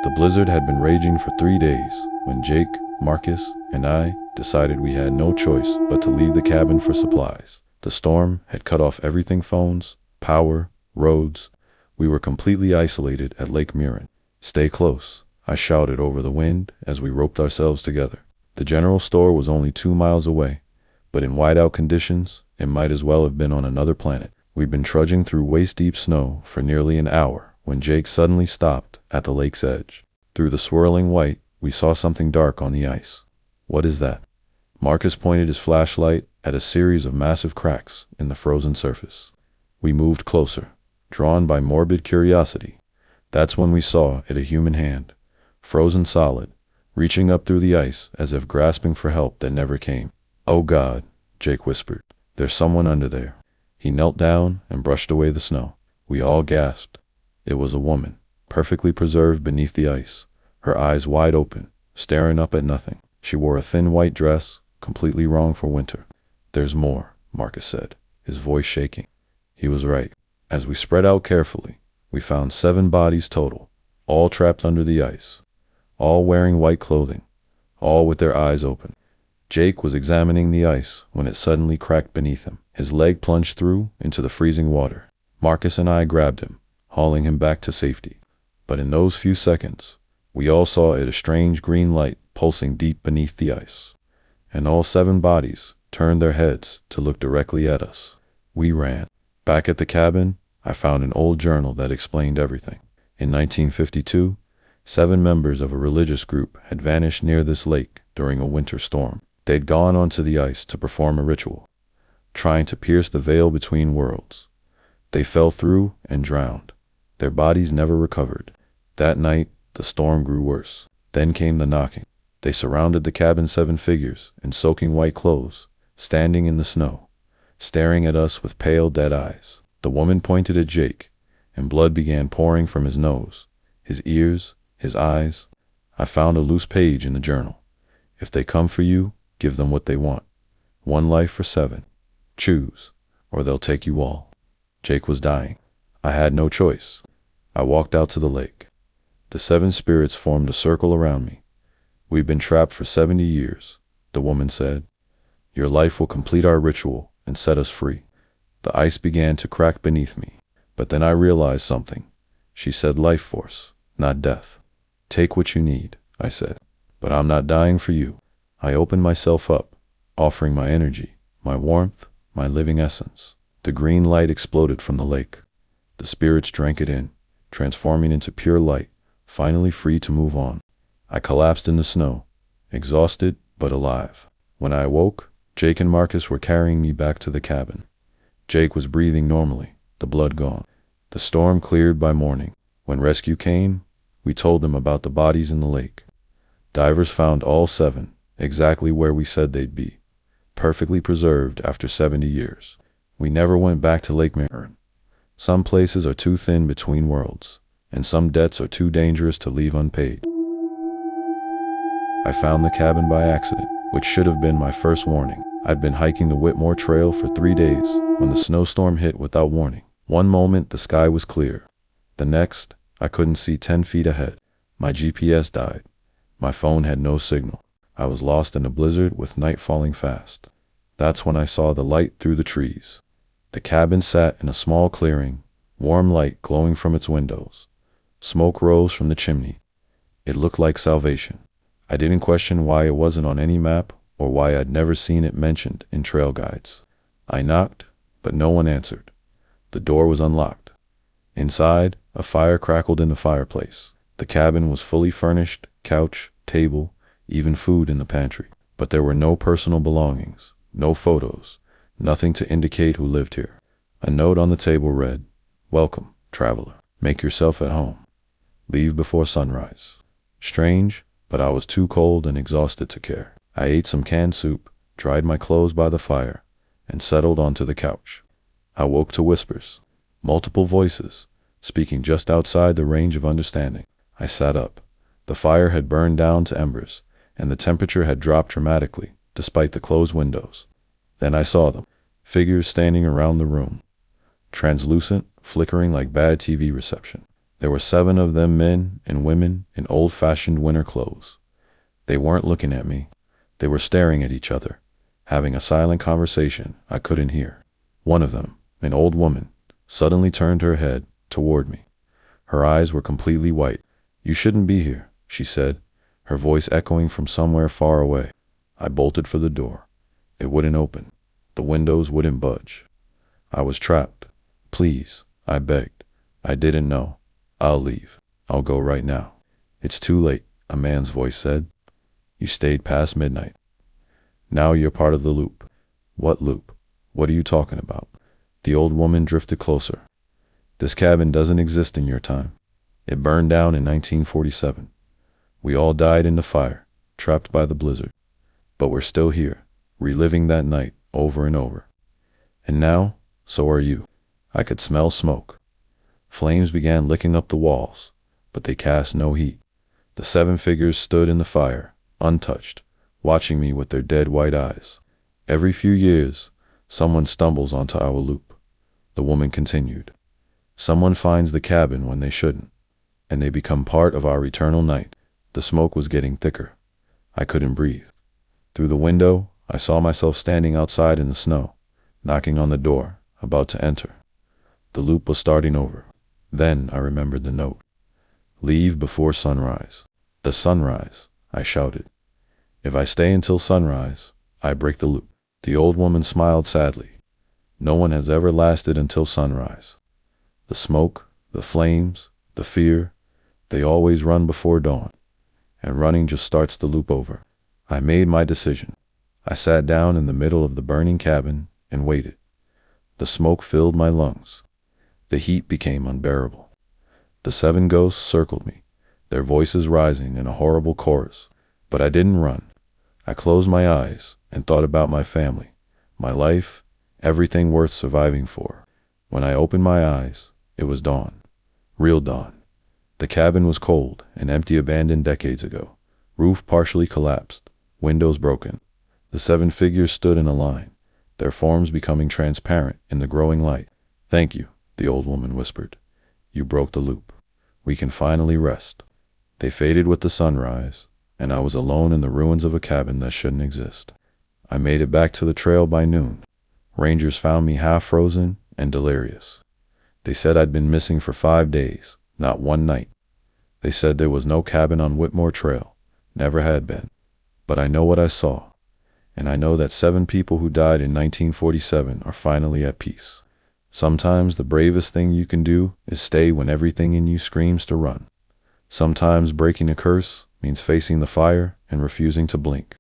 The blizzard had been raging for 3 days when Jake, Marcus, and I decided we had no choice but to leave the cabin for supplies. The storm had cut off everything: phones, power, roads. We were completely isolated at Lake Murin. "Stay close," I shouted over the wind as we roped ourselves together. The general store was only 2 miles away, but in whiteout conditions, it might as well have been on another planet. We'd been trudging through waist-deep snow for nearly an hour when Jake suddenly stopped at the lake's edge. Through the swirling white, we saw something dark on the ice. "What is that?" Marcus pointed his flashlight at a series of massive cracks in the frozen surface. We moved closer, drawn by morbid curiosity. That's when we saw it: a human hand, frozen solid, reaching up through the ice as if grasping for help that never came. "Oh God," Jake whispered. "There's someone under there." He knelt down and brushed away the snow. We all gasped. It was a woman, perfectly preserved beneath the ice, her eyes wide open, staring up at nothing. She wore a thin white dress, completely wrong for winter. "There's more," Marcus said, his voice shaking. He was right. As we spread out carefully, we found 7 bodies total, all trapped under the ice, all wearing white clothing, all with their eyes open. Jake was examining the ice when it suddenly cracked beneath him. His leg plunged through into the freezing water. Marcus and I grabbed him, hauling him back to safety. But in those few seconds, we all saw a strange green light pulsing deep beneath the ice, and all 7 bodies turned their heads to look directly at us. We ran. Back at the cabin, I found an old journal that explained everything. In 1952, 7 members of a religious group had vanished near this lake during a winter storm. They'd gone onto the ice to perform a ritual, trying to pierce the veil between worlds. They fell through and drowned. Their bodies never recovered. That night, the storm grew worse. Then came the knocking. They surrounded the cabin, 7 figures in soaking white clothes, standing in the snow, staring at us with pale, dead eyes. The woman pointed at Jake, and blood began pouring from his nose, his ears, his eyes. I found a loose page in the journal. "If they come for you, give them what they want. 1 life for 7. Choose, or they'll take you all." Jake was dying. I had no choice. I walked out to the lake. The 7 spirits formed a circle around me. "We've been trapped for 70 years, the woman said. "Your life will complete our ritual and set us free." The ice began to crack beneath me, but then I realized something. She said life force, not death. "Take what you need," I said, "but I'm not dying for you." I opened myself up, offering my energy, my warmth, my living essence. The green light exploded from the lake. The spirits drank it in, transforming into pure light, finally free to move on. I collapsed in the snow, exhausted but alive. When I awoke, Jake and Marcus were carrying me back to the cabin. Jake was breathing normally, the blood gone. The storm cleared by morning. When rescue came, we told them about the bodies in the lake. Divers found all 7, exactly where we said they'd be, perfectly preserved after 70 years. We never went back to Lake Murin. Some places are too thin between worlds, and some debts are too dangerous to leave unpaid. I found the cabin by accident, which should have been my first warning. I'd been hiking the Whitmore Trail for 3 days when the snowstorm hit without warning. One moment the sky was clear. The next, I couldn't see 10 feet ahead. My GPS died. My phone had no signal. I was lost in a blizzard with night falling fast. That's when I saw the light through the trees. The cabin sat in a small clearing, warm light glowing from its windows. Smoke rose from the chimney. It looked like salvation. I didn't question why it wasn't on any map or why I'd never seen it mentioned in trail guides. I knocked, but no one answered. The door was unlocked. Inside, a fire crackled in the fireplace. The cabin was fully furnished, couch, table, even food in the pantry. But there were no personal belongings, no photos, nothing to indicate who lived here. A note on the table read, "Welcome, traveler. Make yourself at home. Leave before sunrise." Strange, but I was too cold and exhausted to care. I ate some canned soup, dried my clothes by the fire, and settled onto the couch. I woke to whispers, multiple voices, speaking just outside the range of understanding. I sat up. The fire had burned down to embers, and the temperature had dropped dramatically, despite the closed windows. Then I saw them, figures standing around the room, translucent, flickering like bad TV reception. There were 7 of them, men and women in old-fashioned winter clothes. They weren't looking at me. They were staring at each other, having a silent conversation I couldn't hear. One of them, an old woman, suddenly turned her head toward me. Her eyes were completely white. "You shouldn't be here," she said, her voice echoing from somewhere far away. I bolted for the door. It wouldn't open. The windows wouldn't budge. I was trapped. "Please," I begged. "I didn't know. I'll leave. I'll go right now." "It's too late," a man's voice said. "You stayed past midnight. Now you're part of the loop." "What loop? What are you talking about?" The old woman drifted closer. "This cabin doesn't exist in your time. It burned down in 1947. We all died in the fire, trapped by the blizzard. But we're still here, reliving that night over and over. And now, so are you." I could smell smoke. Flames began licking up the walls, but they cast no heat. The 7 figures stood in the fire, untouched, watching me with their dead white eyes. "Every few years, someone stumbles onto our loop," the woman continued. "Someone finds the cabin when they shouldn't, and they become part of our eternal night." The smoke was getting thicker. I couldn't breathe. Through the window, I saw myself standing outside in the snow, knocking on the door, about to enter. The loop was starting over. Then I remembered the note. "Leave before sunrise." "The sunrise," I shouted. "If I stay until sunrise, I break the loop." The old woman smiled sadly. "No one has ever lasted until sunrise. The smoke, the flames, the fear, they always run before dawn. And running just starts the loop over." I made my decision. I sat down in the middle of the burning cabin and waited. The smoke filled my lungs. The heat became unbearable. The 7 ghosts circled me, their voices rising in a horrible chorus. But I didn't run. I closed my eyes and thought about my family, my life, everything worth surviving for. When I opened my eyes, it was dawn. Real dawn. The cabin was cold and empty, abandoned decades ago. Roof partially collapsed, windows broken. The 7 figures stood in a line, their forms becoming transparent in the growing light. "Thank you," the old woman whispered. "You broke the loop. We can finally rest." They faded with the sunrise, and I was alone in the ruins of a cabin that shouldn't exist. I made it back to the trail by noon. Rangers found me half frozen and delirious. They said I'd been missing for 5 days, not 1 night. They said there was no cabin on Whitmore Trail, never had been. But I know what I saw, and I know that 7 people who died in 1947 are finally at peace. Sometimes the bravest thing you can do is stay when everything in you screams to run. Sometimes breaking a curse means facing the fire and refusing to blink.